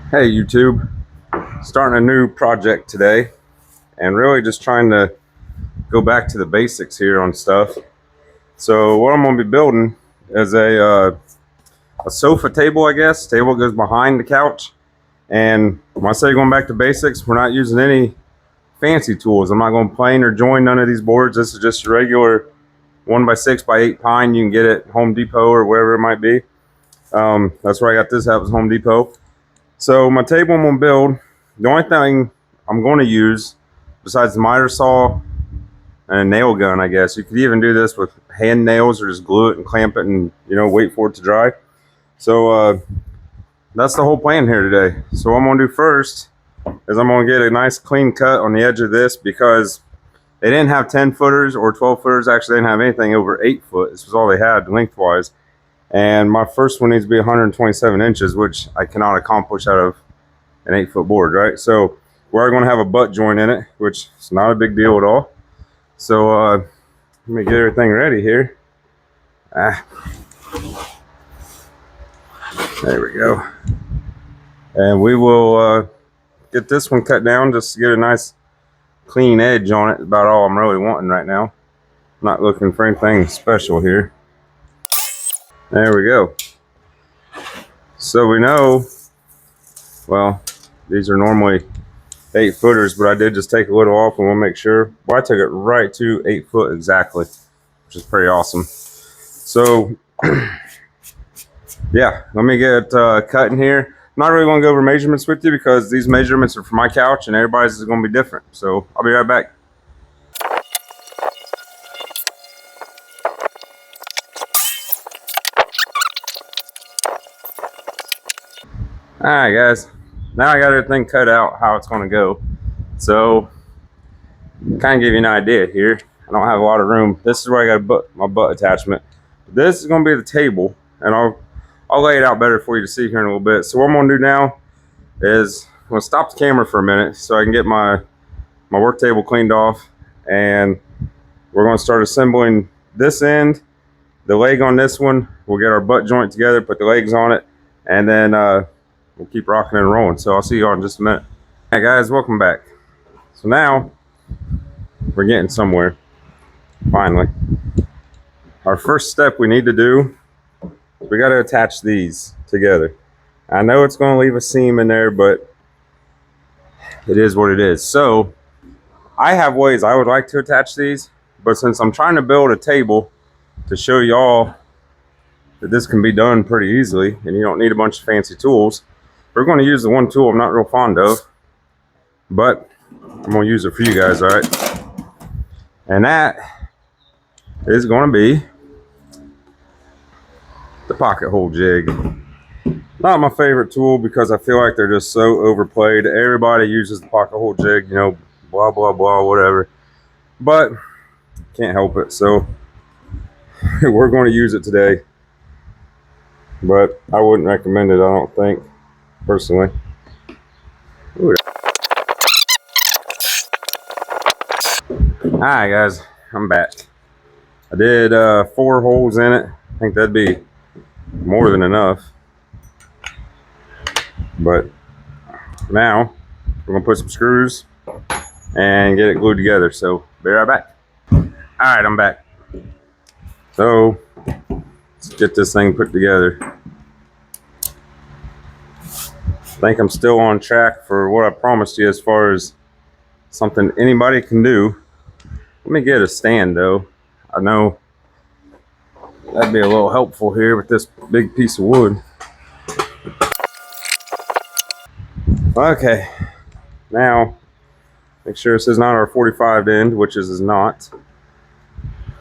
Hey YouTube, starting a new project today and really just trying to go back to the basics here on stuff. So what I'm going to be building is a sofa table, I guess. Table goes behind the couch, and when I say going back to basics, we're not using any fancy tools. I'm not going to plane or join none of these boards. This is just a regular 1x6x8 pine. You can get it at Home Depot or wherever it might be. That's where I got this at, was Home Depot. So my table I'm gonna build, the only thing I'm going to use besides the miter saw and a nail gun, I guess. You could even do this with hand nails or just glue it and clamp it and, wait for it to dry. So that's the whole plan here today. So what I'm gonna do first is I'm gonna get a nice clean cut on the edge of this, because they didn't have 10 footers or 12 footers. Actually, they didn't have anything over 8 foot. This was all they had lengthwise. And my first one needs to be 127 inches, which I cannot accomplish out of an 8-foot board, right? So we're going to have a butt joint in it, which is not a big deal at all. So let me get everything ready here. There we go. And we will get this one cut down just to get a nice clean edge on it. About all I'm really wanting right now. I'm not looking for anything special here. There we go. So we know, well, these are normally 8 footers, but I did just take a little off, and we'll make sure. Well, I took it right to 8 foot exactly, which is pretty awesome. So yeah, let me get cutting here. I'm not really going to go over measurements with you, because these measurements are for my couch and everybody's is going to be different. So I'll be right back. All right, guys. Now I got everything cut out how it's going to go. So kind of give you an idea here. I don't have a lot of room. This is where I got my butt attachment. This is going to be the table, and I'll lay it out better for you to see here in a little bit. So what I'm going to do now is I'm going to stop the camera for a minute so I can get my work table cleaned off, and we're going to start assembling this end, the leg on this one. We'll get our butt joint together, put the legs on it, and then we'll keep rocking and rolling. So I'll see you all in just a minute. Hey guys, welcome back. So now we're getting somewhere, finally. Our first step we need to do is we got to attach these together. I know it's going to leave a seam in there, but it is what it is. So I have ways I would like to attach these, but since I'm trying to build a table to show y'all that this can be done pretty easily and you don't need a bunch of fancy tools, we're going to use the one tool I'm not real fond of, but I'm going to use it for you guys, all right? And that is going to be the pocket hole jig. Not my favorite tool, because I feel like they're just so overplayed. Everybody uses the pocket hole jig, blah, blah, blah, whatever. But can't help it. So we're going to use it today. But I wouldn't recommend it, I don't think, personally. Ooh. Alright guys, I'm back. I did 4 holes in it. I think that'd be more than enough. But now we're gonna put some screws and get it glued together. So be right back. Alright, I'm back. So let's get this thing put together. I think I'm still on track for what I promised you as far as something anybody can do. Let me get a stand though. I know that'd be a little helpful here with this big piece of wood. Okay, now make sure this is not our 45 end, which is not.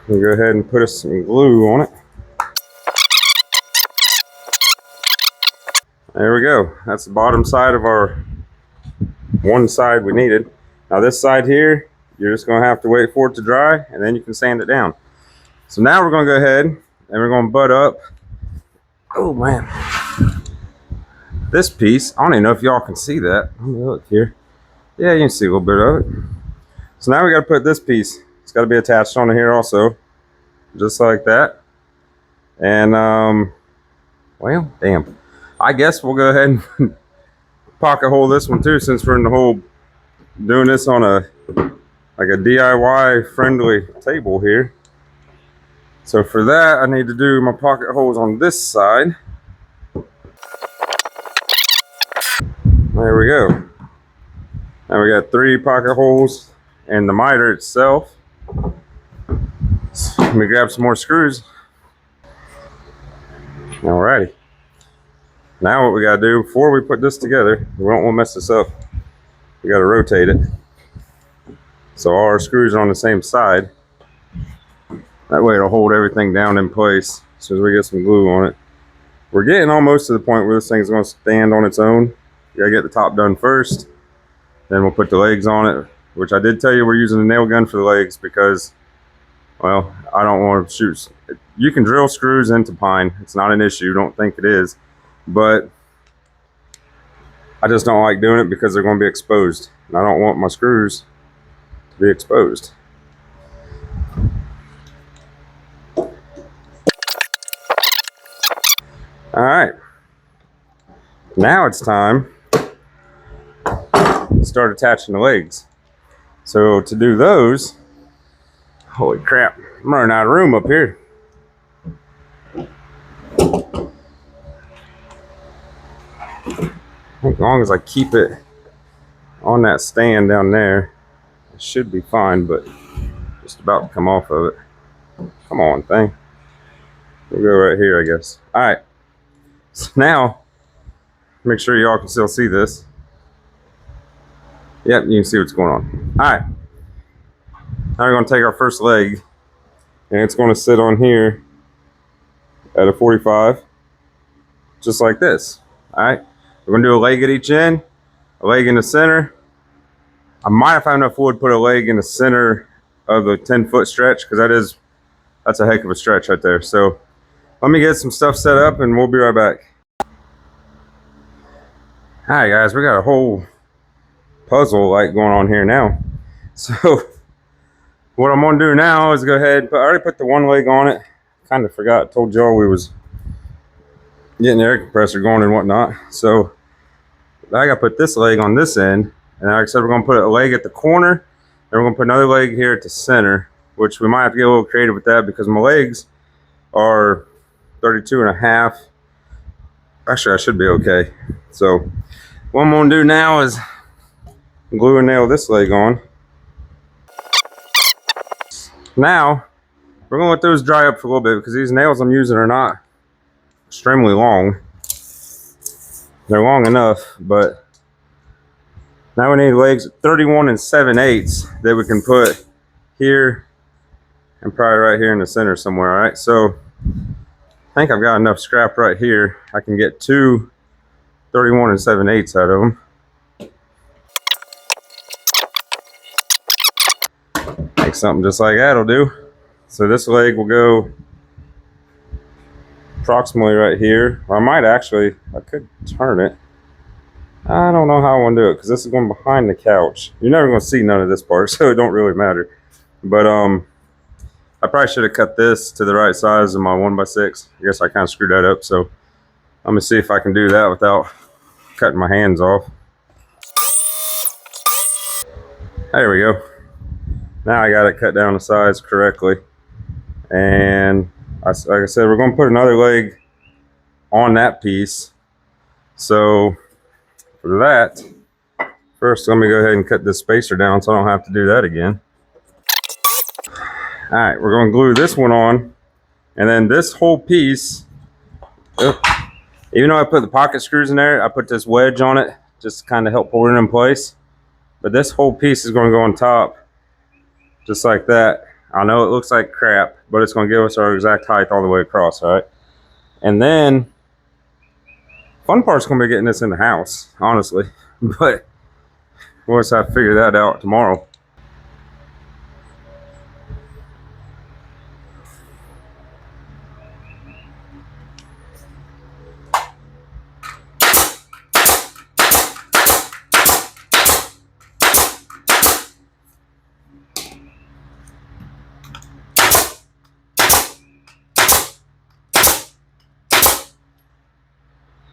We'll go ahead and put some glue on it. There we go. That's the bottom side of our one side we needed. Now this side here, you're just going to have to wait for it to dry, and then you can sand it down. So now we're going to go ahead and we're going to butt up. Oh man, this piece, I don't even know if y'all can see that. Let me look here. Yeah, you can see a little bit of it. So now we got to put this piece. It's got to be attached onto here also, just like that. And well, damn. I guess we'll go ahead and pocket hole this one too, since we're in the hole doing this on a DIY friendly table here. So for that, I need to do my pocket holes on this side. There we go. Now we got 3 pocket holes and the miter itself. So let me grab some more screws. Alrighty. Now what we gotta do before we put this together, we don't want to mess this up. We gotta rotate it so all our screws are on the same side. That way it'll hold everything down in place as soon as we get some glue on it. We're getting almost to the point where this thing's gonna stand on its own. You gotta get the top done first, then we'll put the legs on it, which I did tell you we're using a nail gun for the legs because, well, I don't want to shoot. You can drill screws into pine. It's not an issue. Don't think it is. But I just don't like doing it because they're going to be exposed. And I don't want my screws to be exposed. All right. Now it's time to start attaching the legs. So to do those, holy crap, I'm running out of room up here. As long as I keep it on that stand down there, it should be fine, but just about to come off of it. Come on, thing. We'll go right here, I guess. All right. So now, make sure y'all can still see this. Yep, you can see what's going on. All right. Now we're going to take our first leg, and it's going to sit on here at a 45, just like this. All right. We're going to do a leg at each end, a leg in the center. I might have found enough wood, put a leg in the center of the 10-foot stretch, because that's a heck of a stretch right there. So let me get some stuff set up and we'll be right back. All right, guys, we got a whole puzzle like going on here now. So what I'm gonna do now is go ahead, I already put the one leg on it. Kind of forgot, told y'all we was getting the air compressor going and whatnot. So I gotta put this leg on this end. And like I said, we're gonna put a leg at the corner, and we're gonna put another leg here at the center, which we might have to get a little creative with that because my legs are 32.5. Actually, I should be okay. So what I'm gonna do now is glue and nail this leg on. Now, we're gonna let those dry up for a little bit because these nails I'm using are not extremely long. They're long enough, but now we need legs 31 7/8 that we can put here and probably right here in the center somewhere. All right, so I think I've got enough scrap right here. I can get 2 31 7/8 out of them. Make something just like that'll do. So this leg will go approximately right here. Or I could turn it. I don't know how I want to do it because this is going behind the couch. You're never going to see none of this part, so it don't really matter. But I probably should have cut this to the right size of my 1x6. I guess I kind of screwed that up, so I'm going to see if I can do that without cutting my hands off. There we go. Now I got it cut down the size correctly. And like I said, we're going to put another leg on that piece. So for that, first let me go ahead and cut this spacer down so I don't have to do that again. All right, we're going to glue this one on, and then this whole piece, even though I put the pocket screws in there, I put this wedge on it just to kind of help hold it in place. But this whole piece is going to go on top just like that. I know it looks like crap, but it's going to give us our exact height all the way across. All right, and then fun part's going to be getting this in the house, honestly. But we'll just have to figure that out tomorrow.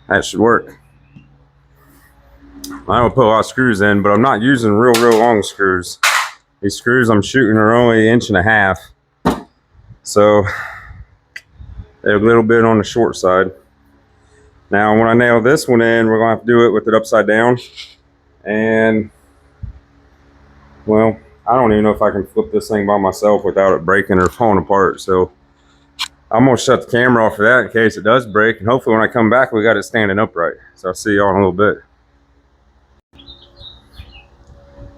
That should work. I don't put a lot of screws in, but I'm not using real long screws. These screws I'm shooting are only 1.5 inches. So they're a little bit on the short side. Now when I nail this one in, we're gonna have to do it with it upside down. And well, I don't even know if I can flip this thing by myself without it breaking or falling apart. So I'm gonna shut the camera off for that in case it does break. And hopefully when I come back, we got it standing upright. So I'll see y'all in a little bit.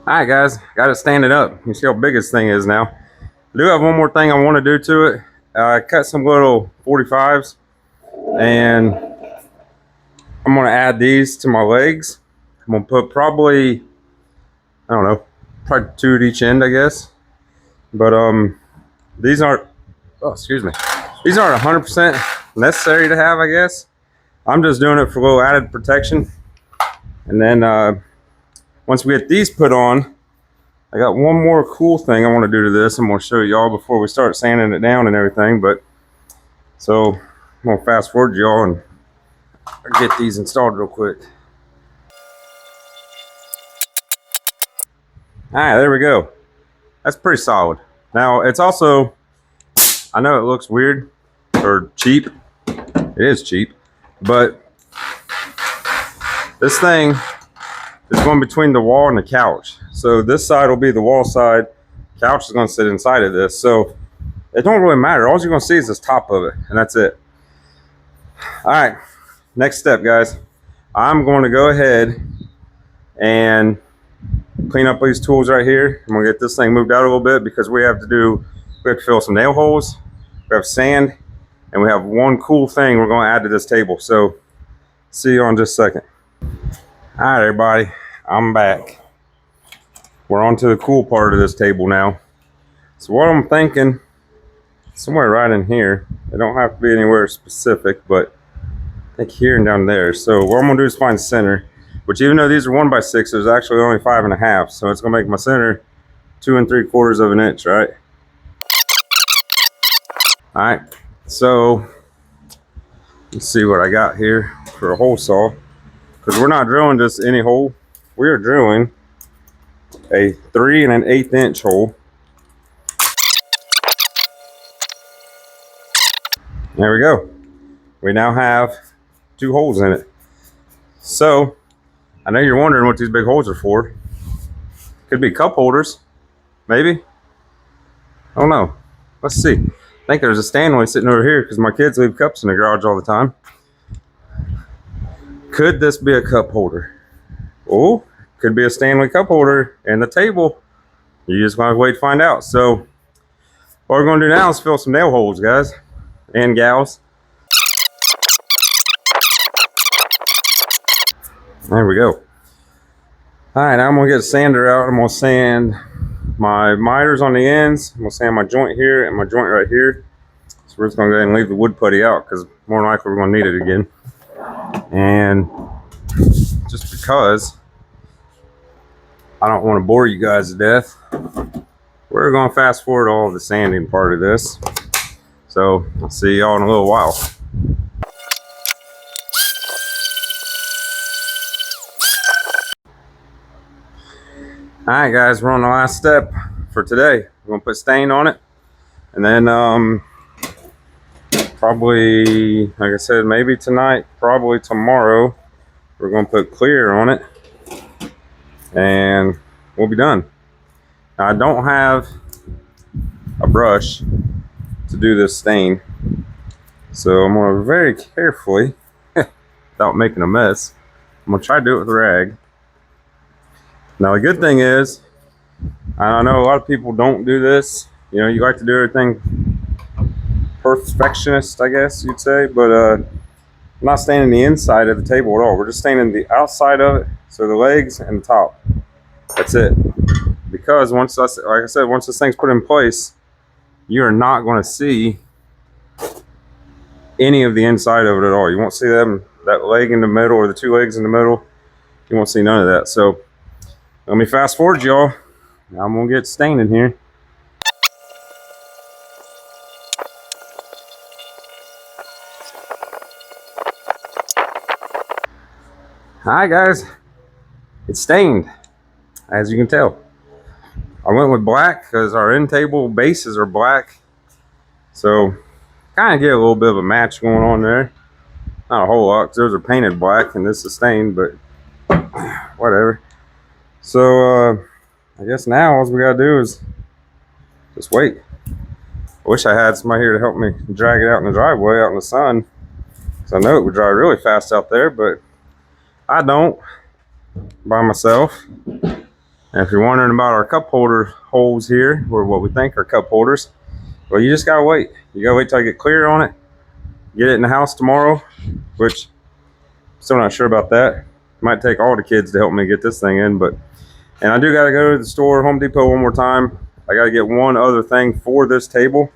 All right, guys, got it standing up. You see how big this thing is now. I do have one more thing I want to do to it. I cut some little 45s, and I'm going to add these to my legs. I'm going to put probably, I don't know, probably 2 at each end, I guess. But these aren't, oh, excuse me. These aren't 100% necessary to have, I guess. I'm just doing it for a little added protection. And then once we get these put on, I got one more cool thing I want to do to this. I'm going to show y'all before we start sanding it down and everything. But so I'm going to fast forward y'all and get these installed real quick. All right, there we go. That's pretty solid. Now it's also, I know it looks weird or cheap. It is cheap, but this thing is going between the wall and the couch. So this side will be the wall side. Couch is going to sit inside of this. So it don't really matter. All you're going to see is this top of it, and that's it. All right, next step, guys. I'm going to go ahead and clean up these tools right here. I'm going to get this thing moved out a little bit because we have to fill some nail holes. We have sand, and we have one cool thing we're going to add to this table. So see you in just a second. All right, everybody, I'm back. We're on to the cool part of this table now. So what I'm thinking, somewhere right in here, it don't have to be anywhere specific, but I think here and down there. So what I'm gonna do is find center, which even though these are 1x6, there's actually only 5.5. So it's gonna make my center 2 3/4 of an inch, right? All right, so let's see what I got here for a hole saw. Because we're not drilling just any hole. We are drilling a 3 1/8 inch hole. There we go. We now have 2 holes in it. So I know you're wondering what these big holes are for. Could be cup holders, maybe. I don't know. Let's see. I think there's a Stanley sitting over here because my kids leave cups in the garage all the time. Could this be a cup holder? Oh, could be a Stanley cup holder in the table. You just want to wait to find out. So what we're going to do now is fill some nail holes, guys and gals. There we go. All right, now I'm going to get a sander out. I'm going to sand my miters on the ends. I'm going to sand my joint here and my joint right here. So we're just going to go ahead and leave the wood putty out because more than likely we're going to need it again. And just because I don't want to bore you guys to death, we're going to fast forward all of the sanding part of this. So I'll see y'all in a little while. All right, guys, we're on the last step for today. We're going to put stain on it. And then probably, like I said, maybe tonight, probably tomorrow, we're going to put clear on it. And we'll be done. Now, I don't have a brush to do this stain. So I'm going to very carefully, without making a mess, I'm going to try to do it with a rag. Now the good thing is, I know a lot of people don't do this. You know, you like to do everything perfectionist, I guess you'd say, but I'm not staining the inside of the table at all. We're just staining the outside of it, so the legs and the top. That's it. Because once, like I said, once this thing's put in place, you are not going to see any of the inside of it at all. You won't see that leg in the middle or the 2 legs in the middle. You won't see none of that. So let me fast forward, y'all. Now I'm gonna get staining here. Hi guys, It's stained, as you can tell. I went with black because our end table bases are black. So kind of get a little bit of a match going on there. Not a whole lot because those are painted black and this is stained, but whatever. So I guess now all we gotta do is just wait. I wish I had somebody here to help me drag it out in the driveway out in the sun. Because I know it would dry really fast out there, but I don't by myself. And if you're wondering about our cup holder holes here, or what we think are cup holders, well, you just gotta wait. You gotta wait till I get clear on it, get it in the house tomorrow, which I'm still not sure about that. It might take all the kids to help me get this thing in, but and I do gotta go to the store, Home Depot, one more time. I gotta get one other thing for this table,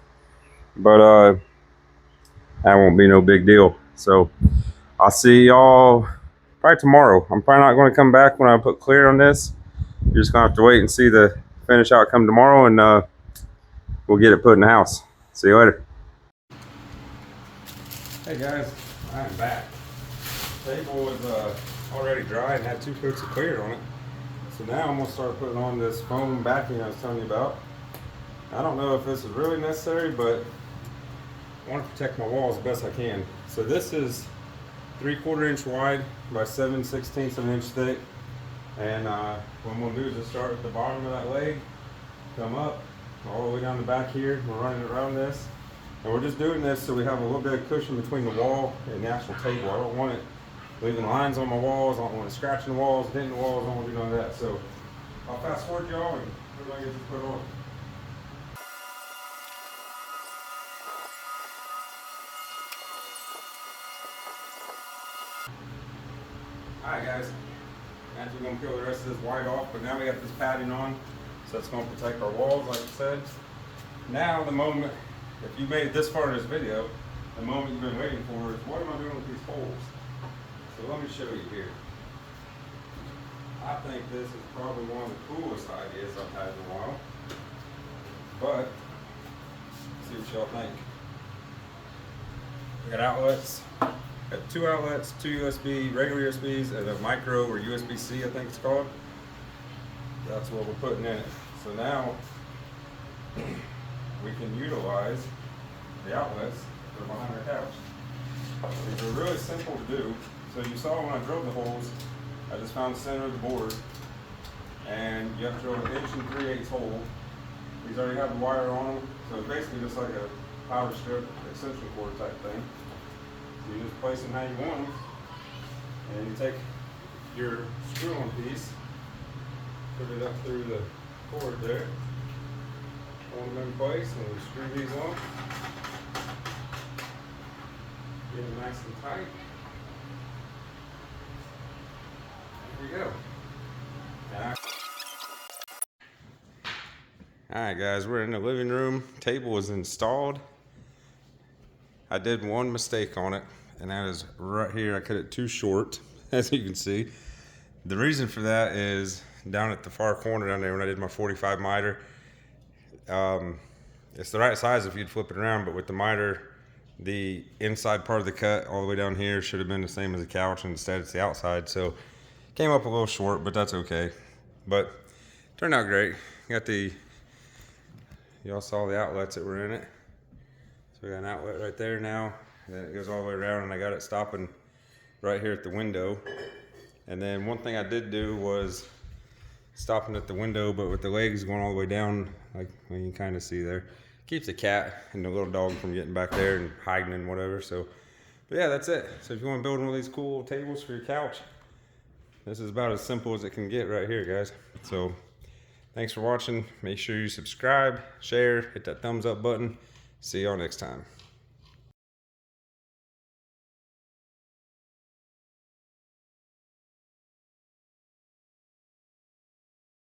but that won't be no big deal. So I'll see y'all probably tomorrow. I'm probably not going to come back when I put clear on this. You're just gonna have to wait and see the finish outcome tomorrow, and we'll get it put in the house. See you later. Hey guys, I'm back. The table was already dry and had 2 coats of clear on it. So now I'm gonna start putting on this foam backing I was telling you about. I don't know if this is really necessary, but I want to protect my walls the best I can. So this is 3/4 inch wide by 7/16 of an inch thick. And what I'm going to do is just start at the bottom of that leg, come up all the way down the back here. We're running around this. And we're just doing this so we have a little bit of cushion between the wall and the actual table. I don't want it leaving lines on my walls. I don't want it scratching the walls, denting the walls. I don't want to do none of that. So I'll fast forward y'all and everybody gets this put on. Alright guys, now we're going to peel the rest of this white off, but now we got this padding on, so it's going to protect our walls like I said. Now the moment, if you made it this far in this video, the moment you've been waiting for is what am I doing with these holes? So let me show you here. I think this is probably one of the coolest ideas I've had in a while, but let's see what y'all think. We got outlets. Got 2 outlets, 2 USB, regular USBs, and a micro or USB-C I think it's called. That's what we're putting in it. So now we can utilize the outlets that are behind our couch. These are really simple to do. So you saw when I drilled the holes, I just found the center of the board, and you have to drill an 1 3/8 hole. These already have the wire on them, so it's basically just like a power strip extension cord type thing. You just place them how you want them, and you take your screw-on piece, put it up through the cord there, hold them in place, and we screw these on. Get them nice and tight. There we go. Alright guys, we're in the living room. Table is installed. I did one mistake on it, and that is right here. I cut it too short, as you can see. The reason for that is down at the far corner down there when I did my 45 miter. It's the right size if you'd flip it around, but with the miter, the inside part of the cut all the way down here should have been the same as the couch, and instead it's the outside. So came up a little short, but that's okay. But turned out great. Got the, y'all saw the outlets that were in it. So we got an outlet right there now, and then it goes all the way around, and I got it stopping right here at the window. And then one thing I did do was stopping at the window, but with the legs going all the way down, like you can kind of see there. Keeps the cat and the little dog from getting back there and hiding and whatever. So, but yeah, that's it. So if you want to build one of these cool tables for your couch, this is about as simple as it can get right here, guys. So thanks for watching. Make sure you subscribe, share, hit that thumbs up button. See y'all next time.